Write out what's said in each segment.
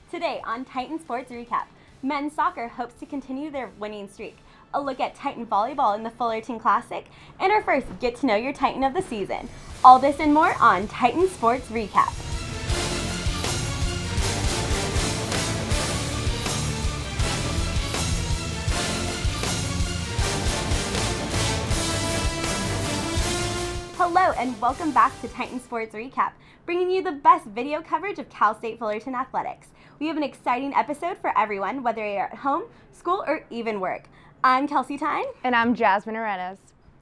Today on Titan Sports Recap, men's soccer hopes to continue their winning streak, a look at Titan Volleyball in the Fullerton Classic, and our first Get to Know Your Titan of the season. All this and more on Titan Sports Recap. Hello and welcome back to Titan Sports Recap, bringing you the best video coverage of Cal State Fullerton athletics. We have an exciting episode for everyone, whether you're at home, school, or even work. I'm KELSIE TINE. And I'm JASMINE.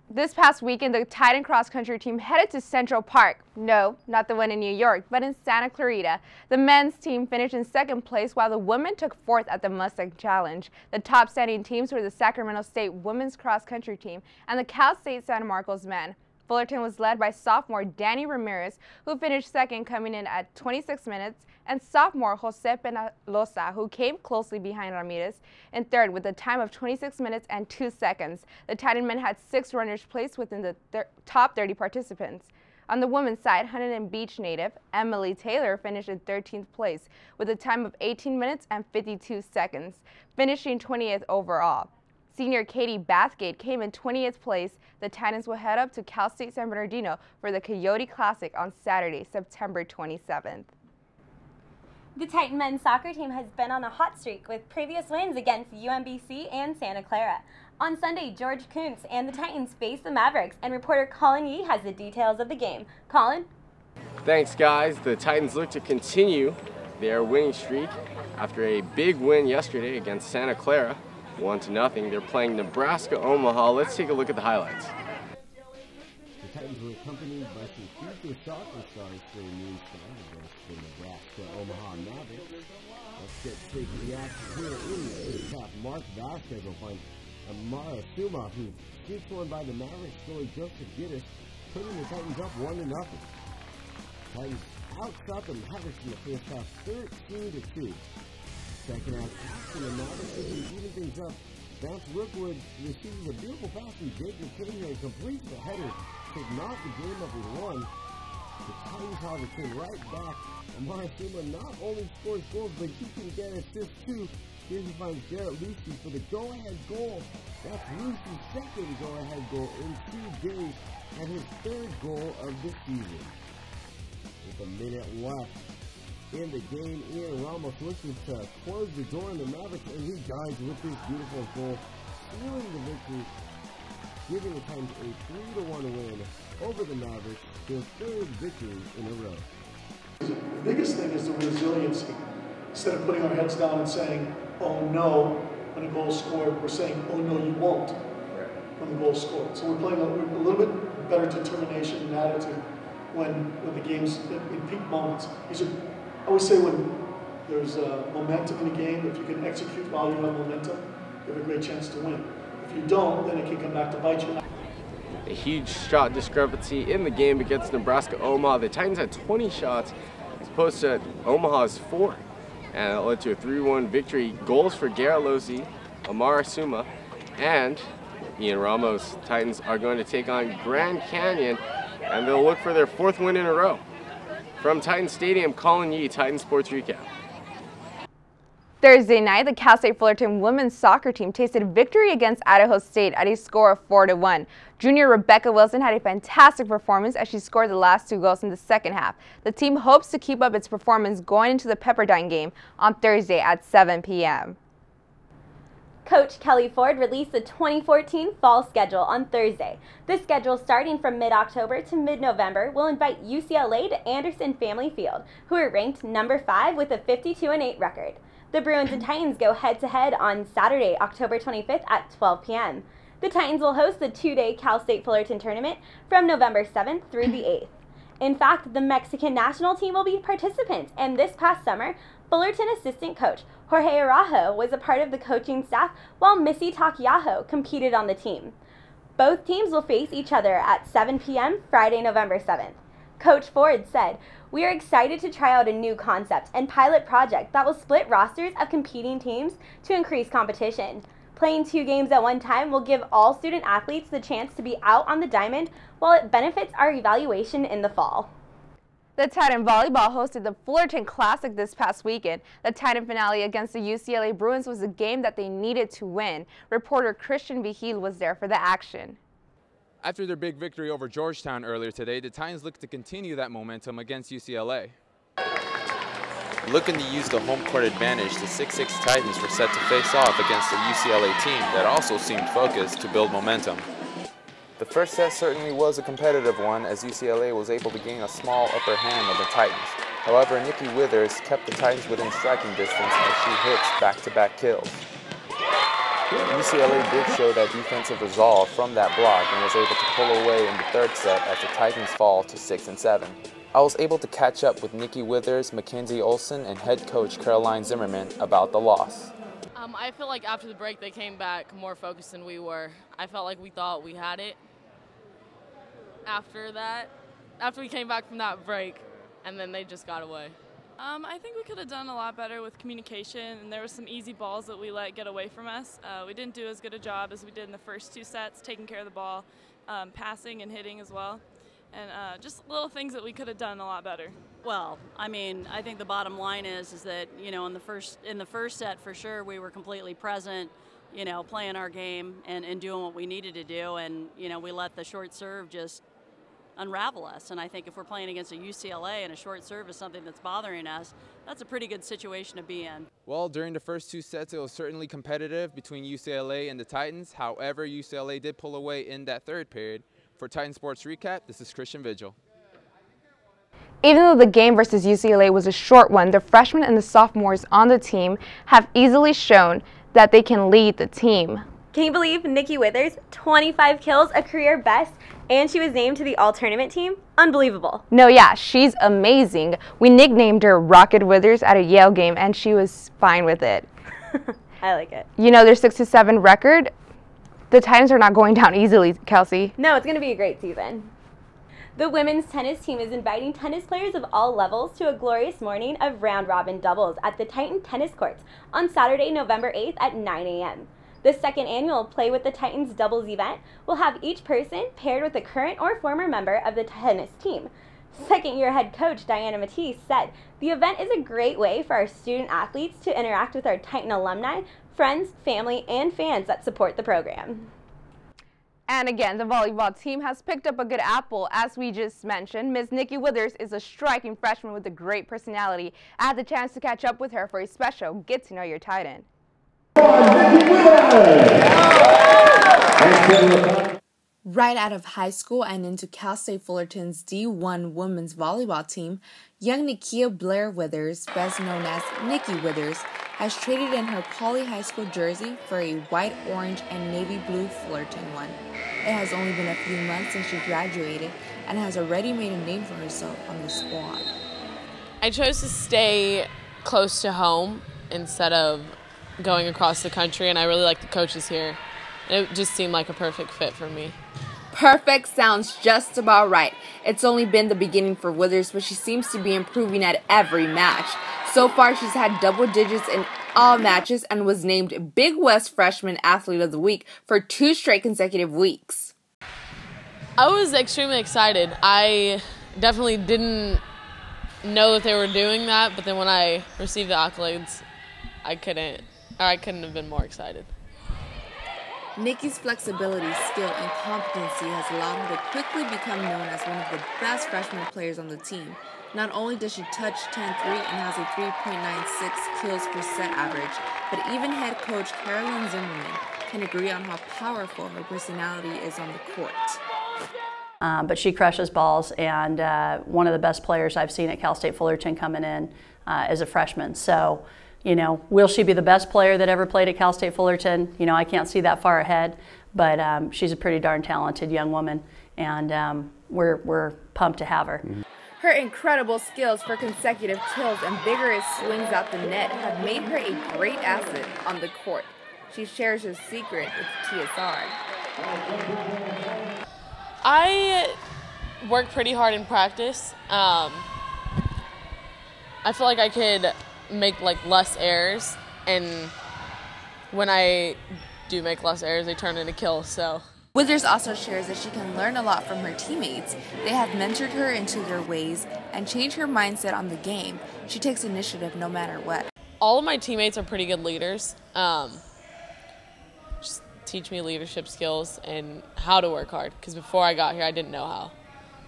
This past weekend, the Titan cross-country team headed to Central Park. No, not the one in New York, but in Santa Clarita. The men's team finished in second place, while the women took fourth at the Mustang Challenge. The top standing teams were the Sacramento State women's cross-country team and the Cal State San Marcos men. Fullerton was led by sophomore Danny Ramirez, who finished second, coming in at 26 minutes, and sophomore Jose Penalosa, who came closely behind Ramirez, in third with a time of 26 minutes and 2 seconds. The Titan men had 6 runners placed within the top 30 participants. On the women's side, Huntington Beach native Emily Taylor finished in 13th place with a time of 18 minutes and 52 seconds, finishing 20th overall. Senior Katie Bathgate came in 20th place. The Titans will head up to Cal State San Bernardino for the Coyote Classic on Saturday, September 27th. The Titan men's soccer team has been on a hot streak with previous wins against UMBC and Santa Clara. On Sunday, George Kuntz and the Titans face the Mavericks, and reporter Colin Yee has the details of the game. Colin? Thanks, guys. The Titans look to continue their winning streak after a big win yesterday against Santa Clara. 1-0. They're playing Nebraska Omaha. Let's take a look at the highlights. The Titans were accompanied by some future soccer stars for the new start against the Nebraska Omaha Mavericks. Let's get straight to the action here in the top. Mark Vasquez will find Amara Suma, who gets one by the Mavericks goalie Joseph Giddis, putting the Titans up 1-0. Titans outshot the Mavericks in the first half 13-2. Second half action, the Mavericks even things up. Vance Rookwood receives a beautiful pass from Jacob Kittinger and completes the header to knock the game up with 1. The Titans, however, came right back. Amara Suma not only scores goals, but he can get assists too. Here he finds Garrett Lucy for the go-ahead goal. That's Lucy's second go-ahead goal in 2 days and his third goal of the season. With a minute left in the game, Ian Ramos looking to close the door on the Mavericks, and he dives with this beautiful goal, sealing the victory, giving the Titans a 3-1 win over the Mavericks, their third victory in a row. The biggest thing is the resiliency. Instead of putting our heads down and saying, oh no, when a goal is scored, we're saying, oh no, you won't, when the goal is scored. So we're playing a little bit better determination and attitude when the game's in peak moments. I always say when there's momentum in a game, if you can execute while you have momentum, you have a great chance to win. If you don't, then it can come back to bite you. A huge shot discrepancy in the game against Nebraska Omaha. The Titans had 20 shots as opposed to Omaha's 4. And it led to a 3-1 victory. Goals for Garrett Lucy, Amara Suma, and Ian Ramos. Titans are going to take on Grand Canyon, and they'll look for their 4th win in a row. From Titan Stadium, Colin Yee, Titan Sports Recap. Thursday night, the Cal State Fullerton women's soccer team tasted victory against Idaho State at a score of 4-1. Junior Rebecca Wilson had a fantastic performance as she scored the last 2 goals in the second half. The team hopes to keep up its performance going into the Pepperdine game on Thursday at 7 p.m. Coach Kelly Ford released the 2014 fall schedule on Thursday. The schedule, starting from mid-October to mid-November, will invite UCLA to Anderson Family Field, who are ranked number 5 with a 52-8 record. The Bruins and Titans go head-to-head on Saturday, October 25th at 12 p.m. The Titans will host the 2-day Cal State Fullerton tournament from November 7th through the 8th. In fact, the Mexican national team will be participants, and this past summer, Fullerton assistant coach Jorge Araujo was a part of the coaching staff while Missy Takiaho competed on the team. Both teams will face each other at 7 p.m. Friday, November 7th. Coach Ford said, "We are excited to try out a new concept and pilot project that will split rosters of competing teams to increase competition. Playing 2 games at one time will give all student athletes the chance to be out on the diamond while it benefits our evaluation in the fall." The Titan Volleyball hosted the Fullerton Classic this past weekend. The Titan finale against the UCLA Bruins was a game that they needed to win. Reporter Christian Vigil was there for the action. After their big victory over Georgetown earlier today, the Titans look to continue that momentum against UCLA. Looking to use the home court advantage, the 6'6" Titans were set to face off against the UCLA team that also seemed focused to build momentum. The first set certainly was a competitive one, as UCLA was able to gain a small upper hand on the Titans. However, Nikki Withers kept the Titans within striking distance as she hits back-to-back kills. UCLA did show that defensive resolve from that block and was able to pull away in the third set as the Titans fall to 6-7. I was able to catch up with Nikki Withers, Mackenzie Olson, and head coach CAROLYN Zimmerman about the loss. I feel like after the break they came back more focused than we were. I felt like we thought we had it after we came back from that break, and then they just got away. I think we could have done a lot better with communication, and there were some easy balls that we let get away from us. We didn't do as good a job as we did in the first two sets, taking care of the ball, passing and hitting as well, and just little things that we could have done a lot better. Well, I mean, I think the bottom line is that, you know, in the first set for sure we were completely present, you know, playing our game and doing what we needed to do, and you know, we let the short serve just unravel us. And I think if we're playing against a UCLA and a short serve is something that's bothering us, that's a pretty good situation to be in. Well, during the first two sets, it was certainly competitive between UCLA and the Titans. However, UCLA did pull away in that third period. For Titan Sports Recap, this is Christian Vigil. Even though the game versus UCLA was a short one, the freshmen and the sophomores on the team have easily shown that they can lead the team. Can you believe Nikki Withers, 25 kills, a career best, and she was named to the all-tournament team? Unbelievable. No, yeah, she's amazing. We nicknamed her Rocket Withers at a Yale game, and she was fine with it. I like it. You know, their 6-7 record, the Titans are not going down easily, Kelsey. No, it's going to be a great season. The women's tennis team is inviting tennis players of all levels to a glorious morning of round-robin doubles at the Titan Tennis Courts on Saturday, November 8th at 9 a.m. The second annual Play with the Titans doubles event will have each person paired with a current or former member of the tennis team. Second-year head coach Diana Matisse said, "The event is a great way for our student athletes to interact with our Titan alumni, friends, family, and fans that support the program." And again, the volleyball team has picked up a good apple. As we just mentioned, Miss Nikki Withers is a striking freshman with a great personality. I had the chance to catch up with her for a special Get to Know Your Titan. Right out of high school and into Cal State Fullerton's D1 women's volleyball team, young Nikia Blair Withers, best known as Nikki Withers, has traded in her Poly High School jersey for a white, orange, and navy blue Fullerton one. It has only been a few months since she graduated and has already made a name for herself on the squad. I chose to stay close to home instead of going across the country, and I really like the coaches here. It just seemed like a perfect fit for me. Perfect sounds just about right. It's only been the beginning for Withers, but she seems to be improving at every match. So far, she's had double digits in all matches and was named Big West Freshman Athlete of the Week for 2 straight consecutive weeks. I was extremely excited. I definitely didn't know that they were doing that, but then when I received the accolades, I couldn't have been more excited. Nikki's flexibility, skill, and competency has allowed her to quickly become known as one of the best freshman players on the team. Not only does she touch 10-3 and has a 3.96 kills per set average, but even head coach CAROLYN Zimmerman can agree on how powerful her personality is on the court. But she crushes balls, and one of the best players I've seen at Cal State Fullerton coming in as a freshman. So, you know, will she be the best player that ever played at Cal State Fullerton? You know, I can't see that far ahead, but she's a pretty darn talented young woman, and we're pumped to have her. Her incredible skills for consecutive kills and vigorous swings out the net have made her a great asset on the court. She shares her secret with TSR. I work pretty hard in practice. I feel like I could make less errors, and when I do make less errors, they turn into kills. So Withers also shares that she can learn a lot from her teammates. They have mentored her into their ways and changed her mindset on the game. She takes initiative no matter what. All of my teammates are pretty good leaders. Just teach me leadership skills and how to work hard, because before I got here I didn't know how.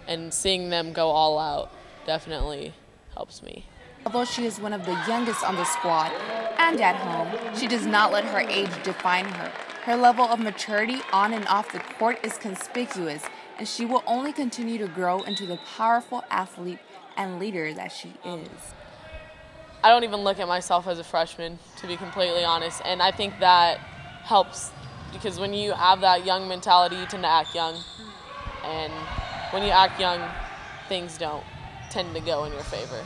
And seeing them go all out definitely helps me. Although she is one of the youngest on the squad and at home, she does not let her age define her. Her level of maturity on and off the court is conspicuous, and she will only continue to grow into the powerful athlete and leader that she is. I don't even look at myself as a freshman, to be completely honest, and I think that helps, because when you have that young mentality, you tend to act young, and when you act young, things don't tend to go in your favor.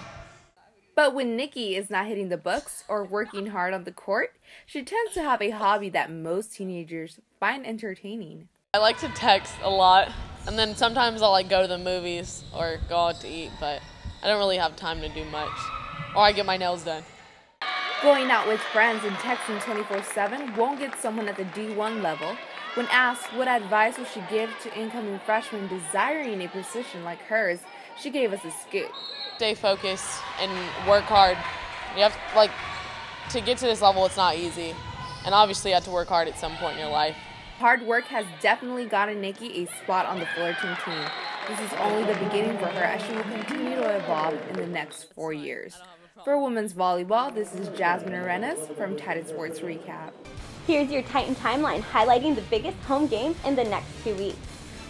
But when Nikki is not hitting the books or working hard on the court, she tends to have a hobby that most teenagers find entertaining. I like to text a lot, and then sometimes I'll go to the movies or go out to eat, but I don't really have time to do much. Or I get my nails done. Going out with friends and texting 24/7 won't get someone at the D1 level. When asked what advice would she give to incoming freshmen desiring a position like hers, she gave us a scoop. Stay focused and work hard. You have to get to this level, it's not easy. And obviously you have to work hard at some point in your life. Hard work has definitely gotten Nikki a spot on the Fullerton team. This is only the beginning for her, as she will continue to evolve in the next 4 years. For women's volleyball, this is Jasmine Arenas from Titan Sports Recap. Here's your Titan timeline highlighting the biggest home games in the next 2 weeks.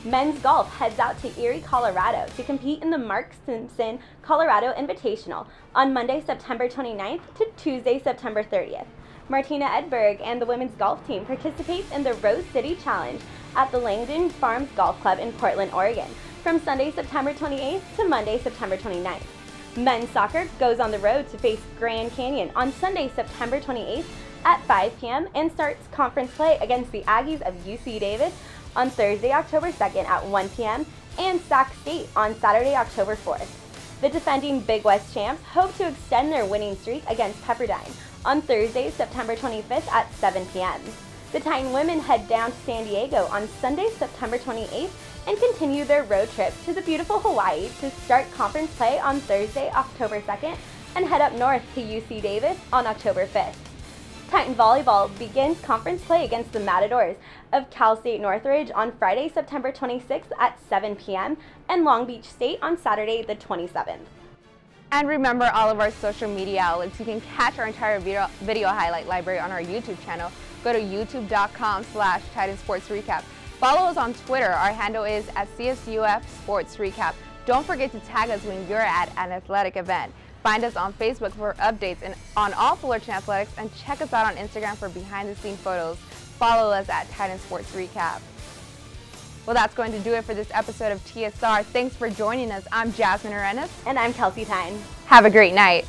Men's golf heads out to Erie, Colorado to compete in the Mark Simpson Colorado Invitational on Monday, September 29th to Tuesday, September 30th. Martina Edberg and the women's golf team participates in the Rose City Challenge at the Langdon Farms Golf Club in Portland, Oregon from Sunday, September 28th to Monday, September 29th. Men's soccer goes on the road to face Grand Canyon on Sunday, September 28th at 5 p.m. and starts conference play against the Aggies of UC Davis on Thursday, October 2nd at 1 p.m. and Sac State on Saturday, October 4th. The defending Big West champs hope to extend their winning streak against Pepperdine on Thursday, September 25th at 7 p.m. The Titan women head down to San Diego on Sunday, September 28th and continue their road trip to the beautiful Hawaii to start conference play on Thursday, October 2nd and head up north to UC Davis on October 5th. Titan Volleyball begins conference play against the Matadors of Cal State Northridge on Friday, September 26th at 7 p.m. and Long Beach State on Saturday, the 27th. And remember all of our social media outlets. You can catch our entire video highlight library on our YouTube channel. Go to youtube.com/Titan Sports Recap. Follow us on Twitter. Our handle is @CSUF Sports Recap. Don't forget to tag us when you're at an athletic event. Find us on Facebook for updates on all Fullerton athletics, and check us out on Instagram for behind-the-scenes photos. Follow us at Titan Sports Recap. Well, that's going to do it for this episode of TSR. Thanks for joining us. I'm Jasmine Arenas. And I'm Kelsey Tyne. Have a great night.